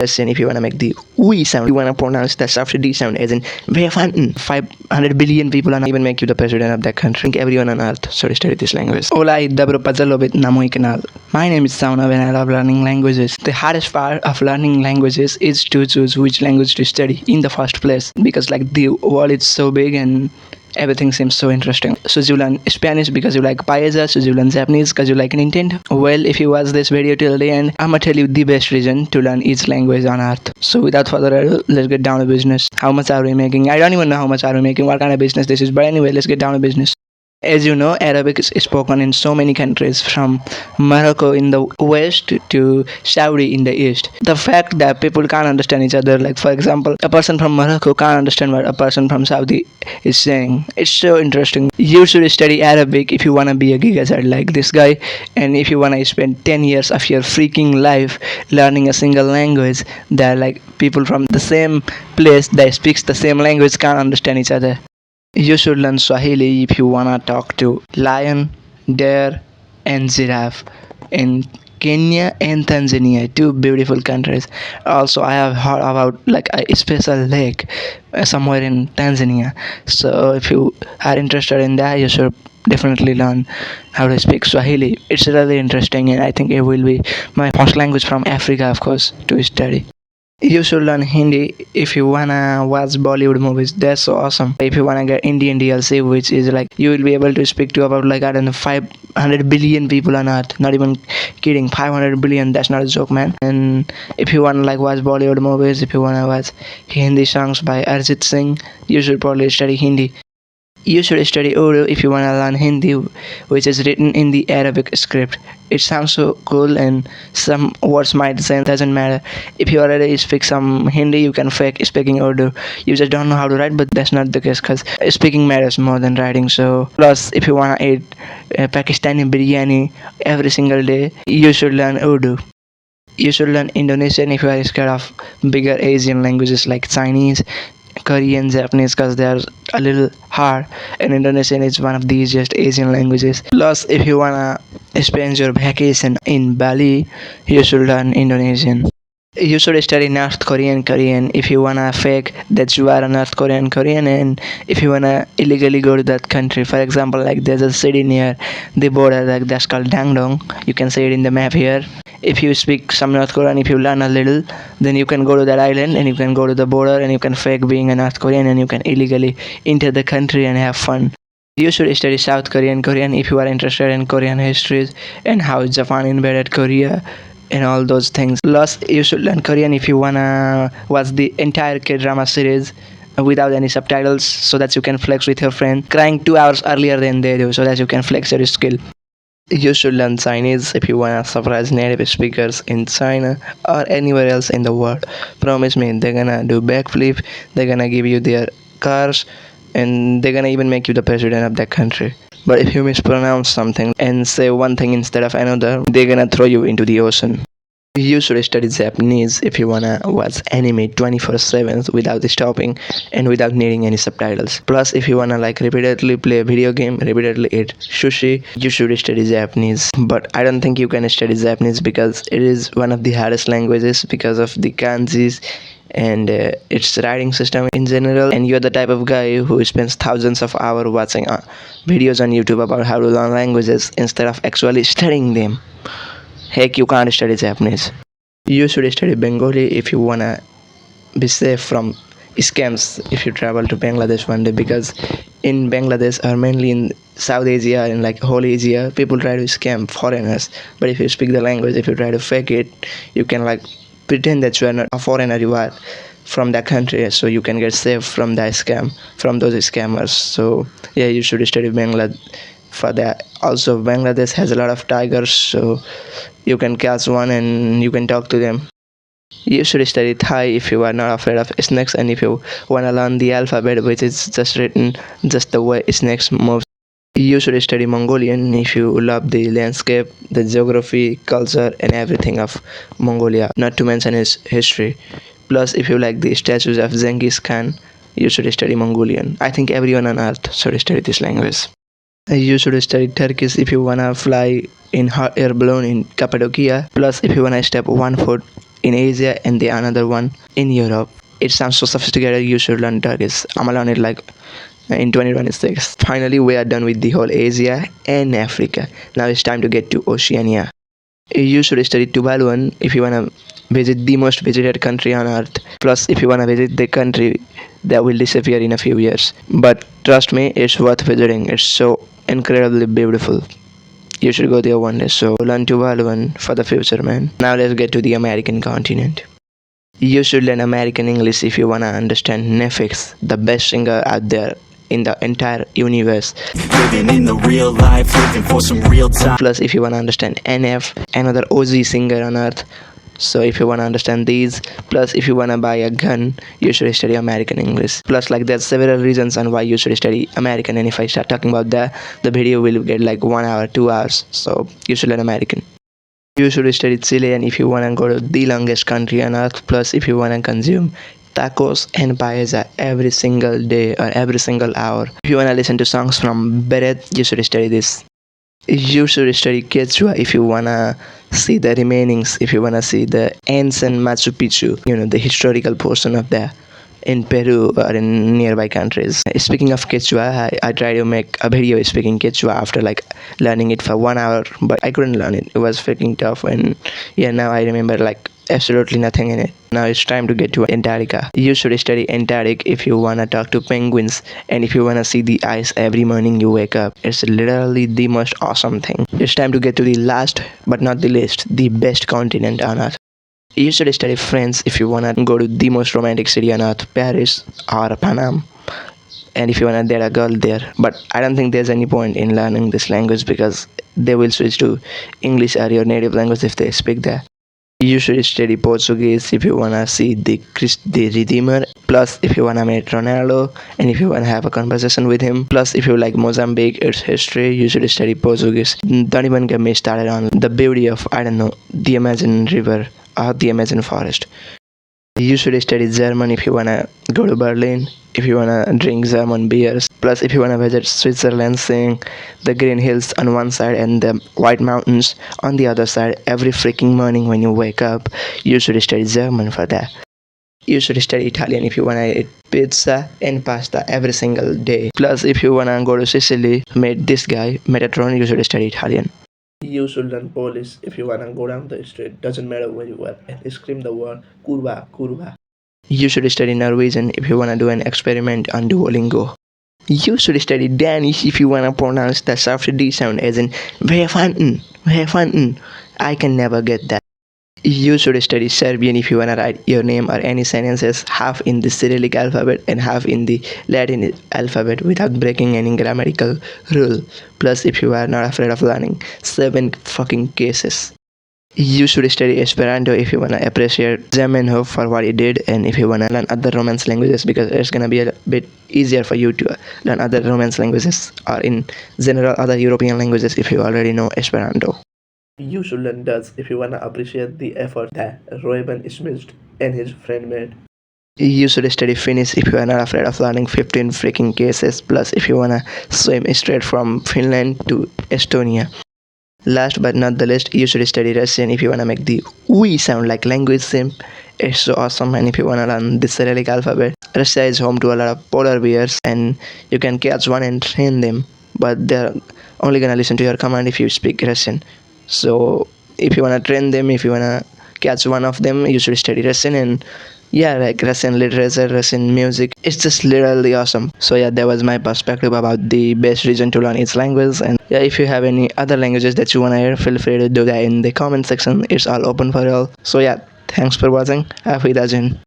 And if you want to make the we sound, you want to pronounce the soft D sound as in very fun. 500 billion people and even make you the president of that country. I think everyone on earth should study this language. Hola, dabro pazalobit namoy kanal. My name is Sauna and I love learning languages. The hardest part of learning languages is to choose which language to study in the first place because like the world is so big and everything seems so interesting. So you learn Spanish because you like paella, so you learn Japanese because you like Nintendo. Well, if you watch this video till the end, I'ma tell you the best reason to learn each language on earth. So without further ado, let's get down to business. How much are we making? I don't even know how much are we making, what kind of business this is, but anyway, let's get down to business. As you know, Arabic is spoken in so many countries from Morocco in the west to Saudi in the east. The fact that people can't understand each other, like for example, a person from Morocco can't understand what a person from Saudi is saying. It's so interesting. You should study Arabic if you want to be a gigahertz like this guy, and if you want to spend 10 years of your freaking life learning a single language that like people from the same place that speaks the same language can't understand each other. You should learn Swahili if you wanna talk to lion, deer, and giraffe in Kenya and Tanzania, two beautiful countries. Also, I have heard about like a special lake somewhere in Tanzania. So, if you are interested in that, you should definitely learn how to speak Swahili. It's really interesting, and I think it will be my first language from Africa, of course, to study. You should learn Hindi if you wanna watch Bollywood movies. That's so awesome. If you wanna get Indian DLC, which is like you will be able to speak to about like I don't know 500 billion people on earth. Not even kidding, 500 billion. That's not a joke, man. And if you wanna like watch Bollywood movies, if you wanna watch Hindi songs by Arjit Singh, you should probably study Hindi. You should study Urdu if you want to learn Hindi, which is written in the Arabic script. It sounds so cool, and some words might say doesn't matter. If you already speak some Hindi, you can fake speaking Urdu. You just don't know how to write, but that's not the case because speaking matters more than writing. So, plus, if you want to eat Pakistani biryani every single day, you should learn Urdu. You should learn Indonesian if you are scared of bigger Asian languages like Chinese, Korean, Japanese because they are a little hard, and Indonesian is one of the easiest Asian languages. Plus, if you wanna spend your vacation in Bali, you should learn Indonesian. You should study North Korean if you wanna fake that you are a North Korean, and if you wanna illegally go to that country. For example, like there's a city near the border like that's called Dangdong. You can see it in the map here. If you speak some North Korean, if you learn a little, then you can go to that island and you can go to the border and you can fake being a North Korean and you can illegally enter the country and have fun. You should study South Korean if you are interested in Korean histories and how Japan invaded Korea and all those things. Plus, you should learn Korean if you wanna watch the entire K-drama series without any subtitles so that you can flex with your friend crying 2 hours earlier than they do so that you can flex your skill. You should learn Chinese if you wanna surprise native speakers in China or anywhere else in the world. Promise me, they're gonna do backflip, they're gonna give you their cars, and they're gonna even make you the president of that country. But if you mispronounce something and say one thing instead of another, they're gonna throw you into the ocean. You should study Japanese if you wanna watch anime 24/7 without stopping and without needing any subtitles. Plus, if you wanna like repeatedly play a video game, repeatedly eat sushi, you should study Japanese. But I don't think you can study Japanese because it is one of the hardest languages because of the kanjis and its writing system in general, and you're the type of guy who spends thousands of hours watching videos on YouTube about how to learn languages instead of actually studying them. Heck, you can't study Japanese. You should study Bengali if you wanna be safe from scams if you travel to Bangladesh one day, because in Bangladesh or mainly in South Asia and like whole Asia, people try to scam foreigners. But if you speak the language, if you try to fake it, you can like pretend that you are not a foreigner, you are from that country, so you can get safe from that scam, from those scammers. So yeah, you should study Bangladesh for that. Also, Bangladesh has a lot of tigers, so you can catch one and you can talk to them. You should study Thai if you are not afraid of snakes and if you want to learn the alphabet, which is just written just the way snakes move. You should study Mongolian if you love the landscape, the geography, culture, and everything of Mongolia, not to mention its history. Plus, if you like the statues of Genghis Khan, you should study Mongolian. I think everyone on earth should study this language. You should study Turkish if you wanna fly in hot air balloon in Cappadocia. Plus, if you wanna step one foot in Asia and the another one in Europe. It sounds so sophisticated. You should learn Turkish. I'm gonna learn it like in 2026. Finally, we are done with the whole Asia and Africa. Now it's time to get to Oceania. You should study Tuvaluan if you wanna visit the most visited country on earth. Plus, if you wanna visit the country that will disappear in a few years. But trust me, it's worth visiting. It's so incredibly beautiful. You should go there one day. So learn Tuvaluan for the future, man. Now let's get to the American continent. You should learn American English if you wanna understand Netflix, the best singer out there in the entire universe. Living in the real life, living for some real time. Plus, if you wanna understand NF, another OZ singer on earth. So if you wanna understand these, plus if you wanna buy a gun, you should study American English. Plus, like there's several reasons on why you should study American. And if I start talking about that, the video will get like 1 hour, 2 hours. So you should learn American. You should study Chilean if you wanna go to the longest country on earth. Plus, if you wanna consume tacos and paella every single day or every single hour. If you wanna listen to songs from Beret, you should study this. You should study Quechua if you wanna see the remainings, if you wanna see the ancient Machu Picchu, the historical portion of that in Peru or in nearby countries. Speaking of Quechua, I tried to make a video speaking Quechua after like learning it for 1 hour, but I couldn't learn it. It was freaking tough, and yeah, now I remember like absolutely nothing in it. Now it's time to get to Antarctica. You should study Antarctic if you wanna talk to penguins and if you wanna see the ice every morning you wake up. It's literally the most awesome thing. It's time to get to the last but not the least, the best continent on earth. You should study French if you wanna go to the most romantic city on earth, Paris or Panama. And if you wanna date a girl there. But I don't think there's any point in learning this language because they will switch to English or your native language if they speak there. You should study Portuguese if you wanna see the Redeemer. Plus, if you wanna meet Ronaldo and if you wanna have a conversation with him. Plus, if you like Mozambique, its history, you should study Portuguese. Don't even get me started on the beauty of the Amazon River or the Amazon forest. You should study German if you wanna go to Berlin, if you wanna drink German beers. Plus, if you wanna visit Switzerland, seeing the green hills on one side and the white mountains on the other side every freaking morning when you wake up, you should study German for that. You should study Italian if you wanna eat pizza and pasta every single day. Plus, if you wanna go to Sicily, meet this guy, Metatron, you should study Italian. You should learn Polish if you wanna go down the street, doesn't matter where you are, and scream the word kurwa, kurwa. You should study Norwegian if you wanna do an experiment on Duolingo. You should study Danish if you wanna pronounce the soft D sound as in Vefanten, Vefanten. I can never get that. You should study Serbian if you wanna write your name or any sentences half in the Cyrillic alphabet and half in the Latin alphabet without breaking any grammatical rule. Plus, if you are not afraid of learning 7 fucking cases. You should study Esperanto if you wanna appreciate Zamenhof for what he did and if you wanna learn other Romance languages because it's gonna be a bit easier for you to learn other Romance languages or in general other European languages if you already know Esperanto. You should learn Dutch if you wanna appreciate the effort that Ruben Smith and his friend made. You should study Finnish if you are not afraid of learning 15 freaking cases. Plus, if you wanna swim straight from Finland to Estonia. Last but not the least, you should study Russian if you wanna make the we sound like language sim. It's so awesome, and if you wanna learn the Cyrillic alphabet, Russia is home to a lot of polar bears, and you can catch one and train them. But they're only gonna listen to your command if you speak Russian. So if you wanna train them, if you wanna catch one of them, you should study Russian and yeah, like Russian literature, Russian music. It's just literally awesome. So yeah, that was my perspective about the best reason to learn each language. And yeah, if you have any other languages that you wanna hear, feel free to do that in the comment section. It's all open for all. So yeah, thanks for watching. Auf Wiedersehen.